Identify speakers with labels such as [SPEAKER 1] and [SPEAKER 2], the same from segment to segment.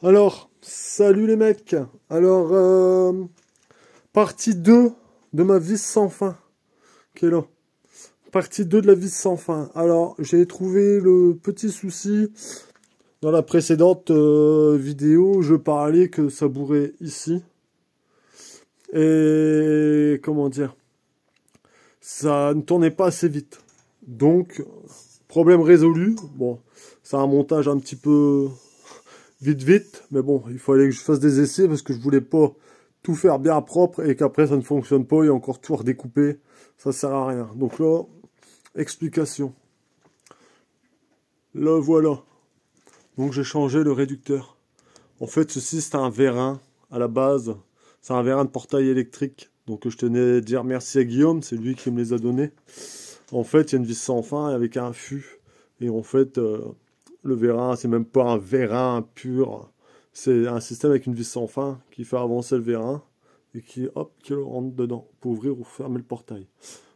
[SPEAKER 1] Alors, salut les mecs. Alors, partie 2 de ma vis sans fin. Qui est là. Partie 2 de la vis sans fin. Alors, j'ai trouvé le petit souci. Dans la précédente vidéo, je parlais que ça bourrait ici. Et comment dire, ça ne tournait pas assez vite. Donc, problème résolu. Bon, c'est un montage un petit peu vite, mais bon, il fallait que je fasse des essais parce que je voulais pas tout faire bien propre et qu'après ça ne fonctionne pas et encore tout redécouper, ça sert à rien. Donc là, explication. Là, voilà. Donc j'ai changé le réducteur. En fait, ceci c'est un vérin à la base. C'est un vérin de portail électrique. Donc je tenais à dire merci à Guillaume, c'est lui qui me les a donnés. En fait, il y a une vis sans fin avec un fût. Et en fait, le vérin, c'est même pas un vérin pur. C'est un système avec une vis sans fin qui fait avancer le vérin et qui, hop, qui le rentre dedans pour ouvrir ou fermer le portail.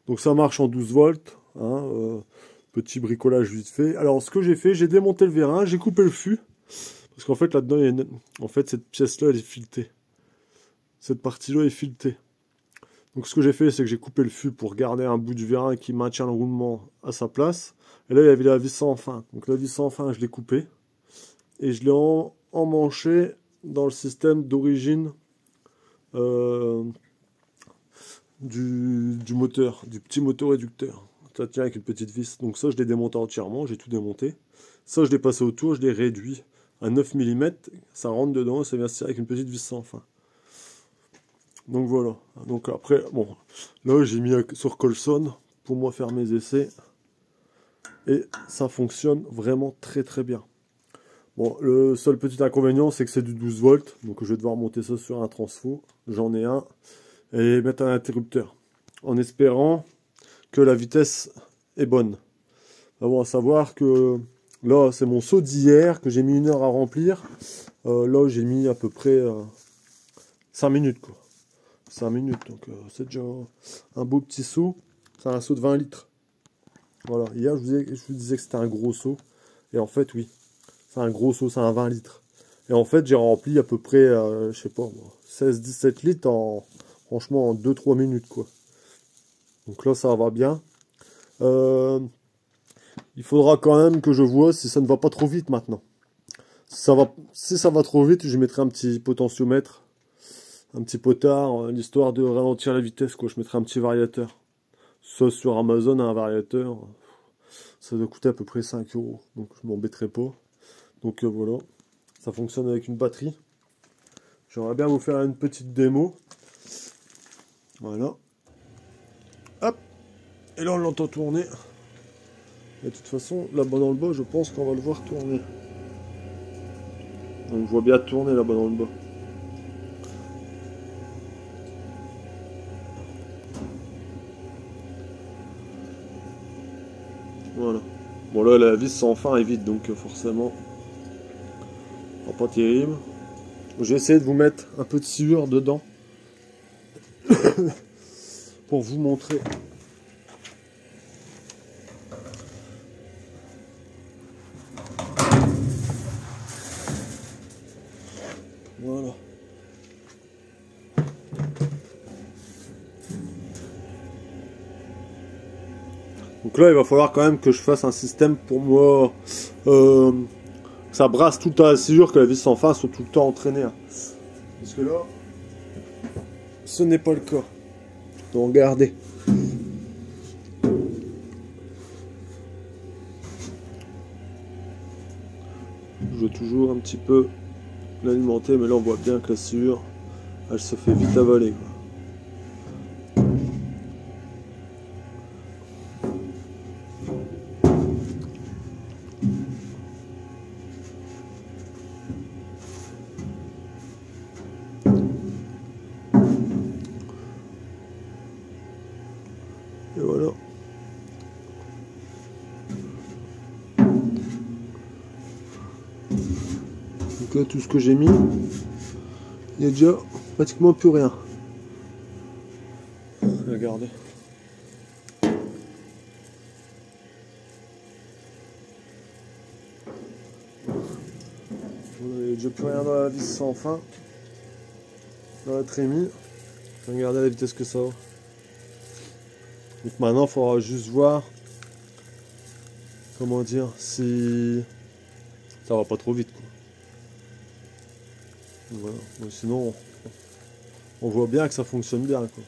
[SPEAKER 1] Donc ça marche en 12 volts. Hein, petit bricolage vite fait. Alors ce que j'ai fait, j'ai démonté le vérin, j'ai coupé le fût. Parce qu'en fait là-dedans, en fait cette pièce-là, elle est filetée. Cette partie-là est filetée. Donc ce que j'ai fait, c'est que j'ai coupé le fût pour garder un bout du vérin qui maintient le roulement à sa place. Et là, il y avait la vis sans fin. Donc la vis sans fin, je l'ai coupée. Et je l'ai emmanché dans le système d'origine du moteur, du petit moteur réducteur. Ça tient avec une petite vis. Donc ça, je l'ai démonté entièrement, j'ai tout démonté. Ça, je l'ai passé autour, je l'ai réduit à 9 mm. Ça rentre dedans et ça vient se tirer avec une petite vis sans fin. Donc voilà. Donc après, bon, là j'ai mis sur Colson pour moi faire mes essais. Et ça fonctionne vraiment très très bien. Bon, le seul petit inconvénient, c'est que c'est du 12 volts. Donc je vais devoir monter ça sur un transfo. J'en ai un. Et mettre un interrupteur. En espérant que la vitesse est bonne. Bon, à savoir que là, c'est mon seau d'hier que j'ai mis 1 heure à remplir. Là, j'ai mis à peu près 5 minutes, quoi. 5 minutes, donc c'est déjà un beau petit seau. C'est un seau de 20 litres. Voilà, hier je vous disais que c'était un gros seau. Et en fait, oui, c'est un gros seau, c'est un 20 litres. Et en fait, j'ai rempli à peu près, je sais pas, 16-17 litres franchement, en 2-3 minutes, quoi. Donc là, ça va bien. Il faudra quand même que je vois si ça ne va pas trop vite maintenant. Si ça va trop vite, je mettrai un petit potentiomètre, un petit potard, l'histoire de ralentir la vitesse, quoi. Je mettrai un petit variateur. Ça, sur Amazon, un variateur, ça doit coûter à peu près 5 €. Donc, je m'embêterai pas. Donc, voilà. Ça fonctionne avec une batterie. J'aimerais bien vous faire une petite démo. Voilà. Hop. Et là, on l'entend tourner. Et de toute façon, là-bas dans le bas, je pense qu'on va le voir tourner. On le voit bien tourner là-bas dans le bas. Voilà. Bon là, la vis sans fin est vide, donc forcément, pas terrible. Je vais essayer de vous mettre un peu de sciure dedans. Pour vous montrer. Voilà. Donc là, il va falloir quand même que je fasse un système pour moi. Ça brasse tout le temps la sciure, que la vis sans fin soit tout le temps entraînée. Hein. Parce que là, ce n'est pas le cas. Donc regardez. Je dois toujours un petit peu l'alimenter, mais là on voit bien que la sciure, elle se fait vite avaler, quoi. Et voilà. Donc là, tout ce que j'ai mis, il n'y a déjà pratiquement plus rien. Regardez. Voilà les J'ai plus rien dans la vis sans fin. Dans la trémie. Regardez la vitesse que ça va. Donc maintenant, il faudra juste voir, comment dire, si ça va pas trop vite, quoi. Voilà. Donc sinon, on voit bien que ça fonctionne bien, quoi.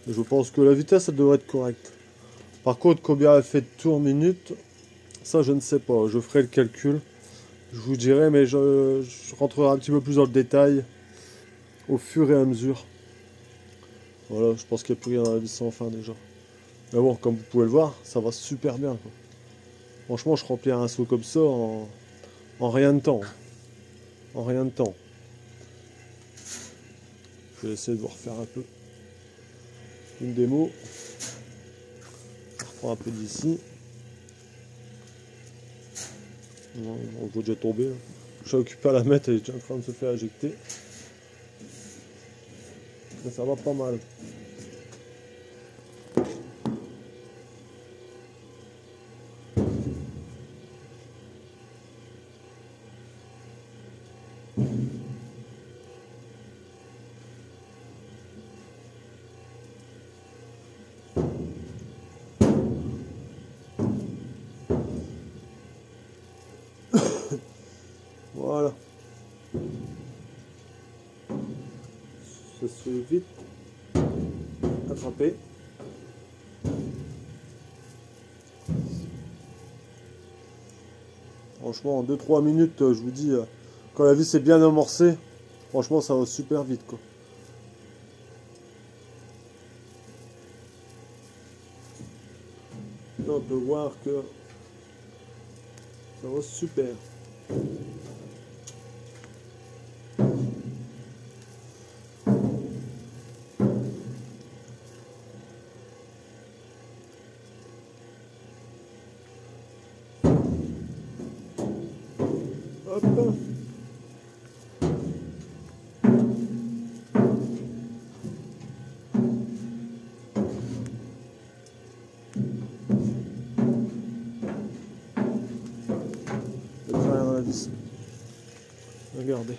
[SPEAKER 1] Et je pense que la vitesse, elle devrait être correcte. Par contre, combien elle fait de tours minute, ça je ne sais pas. Je ferai le calcul. Je vous dirai, mais je rentrerai un petit peu plus dans le détail au fur et à mesure. Voilà, je pense qu'il n'y a plus rien dans la vis sans fin déjà. Mais bon, comme vous pouvez le voir, ça va super bien, quoi. Franchement, je remplirai un seau comme ça en rien de temps. En rien de temps. Je vais essayer de vous refaire un peu une démo. On reprend un peu d'ici. On voit déjà tomber. Je suis occupé à la mettre, elle est déjà en train de se faire éjecter. Mais ça va pas mal. Voilà. Ça se fait vite attraper. Franchement, en 2-3 minutes, je vous dis, quand la vis est bien amorcée, franchement, ça va super vite, quoi. Là, on peut voir que ça va super. Hop. Il y a plus rien dans la vis. Regardez.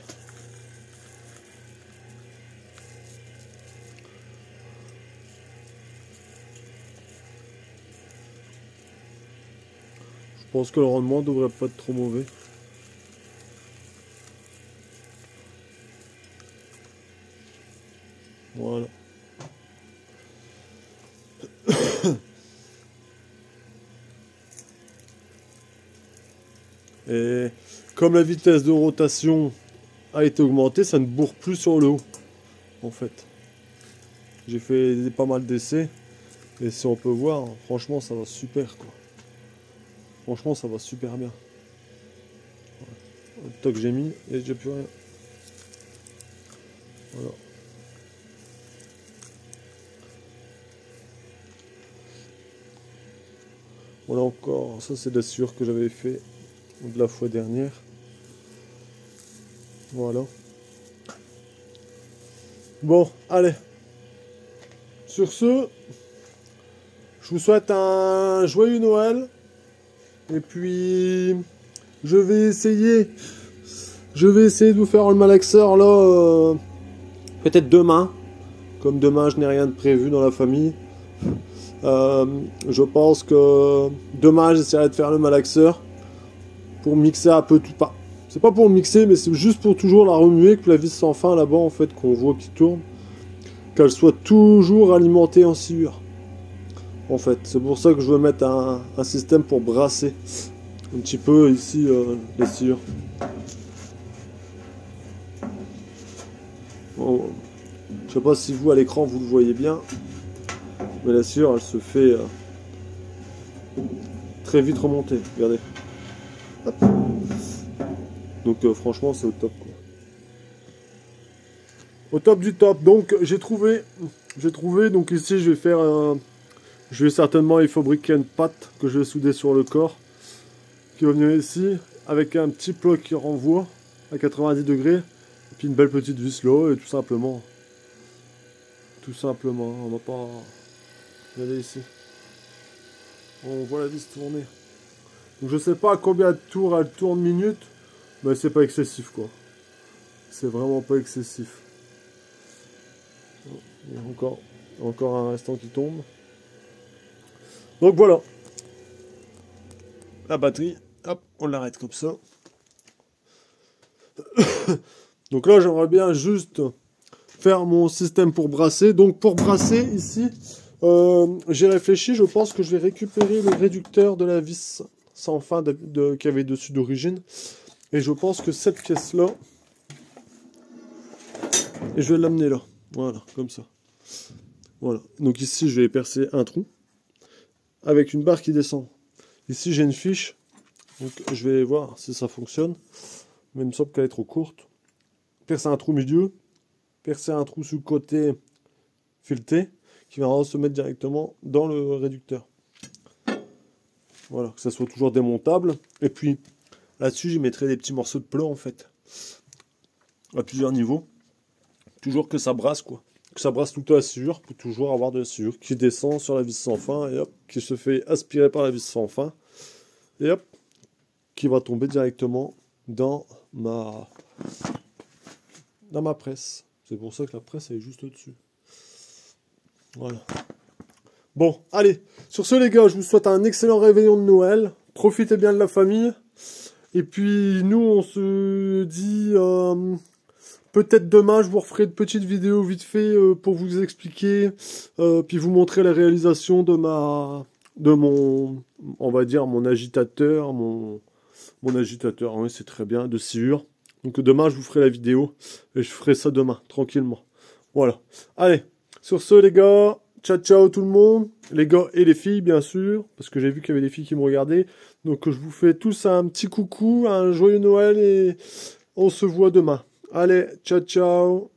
[SPEAKER 1] Je pense que le rendement devrait pas être trop mauvais. Voilà. Et comme la vitesse de rotation a été augmentée, ça ne bourre plus sur le haut, en fait. J'ai fait pas mal d'essais, et si on peut voir, franchement, ça va super, quoi. Franchement, ça va super bien. Le temps que j'ai mis, et j'ai plus rien. Voilà. Voilà encore, ça c'est de la sueur que j'avais fait de la fois dernière. Voilà. Bon, allez. Sur ce, je vous souhaite un joyeux Noël. Et puis, je vais essayer de vous faire le malaxeur là, peut-être demain. Comme demain, je n'ai rien de prévu dans la famille. Je pense que demain, j'essaierai de faire le malaxeur pour mixer un peu tout. Pas. C'est pas pour mixer, mais c'est juste pour toujours la remuer, que la vis sans fin là-bas, en fait, qu'on voit qui tourne, qu'elle soit toujours alimentée en sciure. En fait, c'est pour ça que je veux mettre un système pour brasser un petit peu ici les sciures. Bon, je sais pas si vous à l'écran vous le voyez bien, mais la sciure elle se fait très vite remonter. Regardez. Hop. Donc franchement c'est au top, quoi. Au top du top. Donc j'ai trouvé. Donc ici je vais faire je vais certainement y fabriquer une patte que je vais souder sur le corps, qui va venir ici avec un petit plug qui renvoie à 90 degrés, et puis une belle petite vis là, et tout simplement, on va pas. Regardez ici, on voit la vis tourner. Donc je sais pas à combien de tours elle tourne minute, Mais c'est pas excessif, quoi. C'est vraiment pas excessif. Il y a encore un restant qui tombe. Donc voilà. La batterie, hop, on l'arrête comme ça. Donc là, j'aimerais bien juste faire mon système pour brasser. Donc pour brasser, ici, j'ai réfléchi, je pense que je vais récupérer le réducteur de la vis sans fin qu'il y avait dessus d'origine. Et je pense que cette pièce-là, et je vais l'amener là. Voilà, comme ça. Voilà. Donc ici, je vais percer un trou avec une barre qui descend. Ici, j'ai une fiche. Donc je vais voir si ça fonctionne. Mais il me semble qu'elle est trop courte. Percer un trou milieu. Percer un trou sur le côté fileté qui va se mettre directement dans le réducteur. Voilà, que ça soit toujours démontable. Et puis là-dessus, j'y mettrai des petits morceaux de plomb en fait. À plusieurs niveaux. Toujours que ça brasse quoi. Que ça brasse toute la sciure pour toujours avoir de la sciure qui descend sur la vis sans fin et hop, qui se fait aspirer par la vis sans fin. Et hop, qui va tomber directement dans ma presse. C'est pour ça que la presse elle est juste au-dessus. Voilà. Bon, allez. Sur ce les gars, je vous souhaite un excellent réveillon de Noël. Profitez bien de la famille. Et puis nous on se dit peut-être demain je vous referai de petites vidéos vite fait pour vous expliquer puis vous montrer la réalisation de mon on va dire mon agitateur, mon agitateur, oui c'est très bien, de sciure. Donc demain je vous ferai la vidéo et je ferai ça demain, tranquillement. Voilà. Allez, sur ce les gars, ciao ciao tout le monde, les gars et les filles bien sûr, parce que j'ai vu qu'il y avait des filles qui me regardaient. Donc je vous fais tous un petit coucou, un joyeux Noël et on se voit demain. Allez, ciao ciao.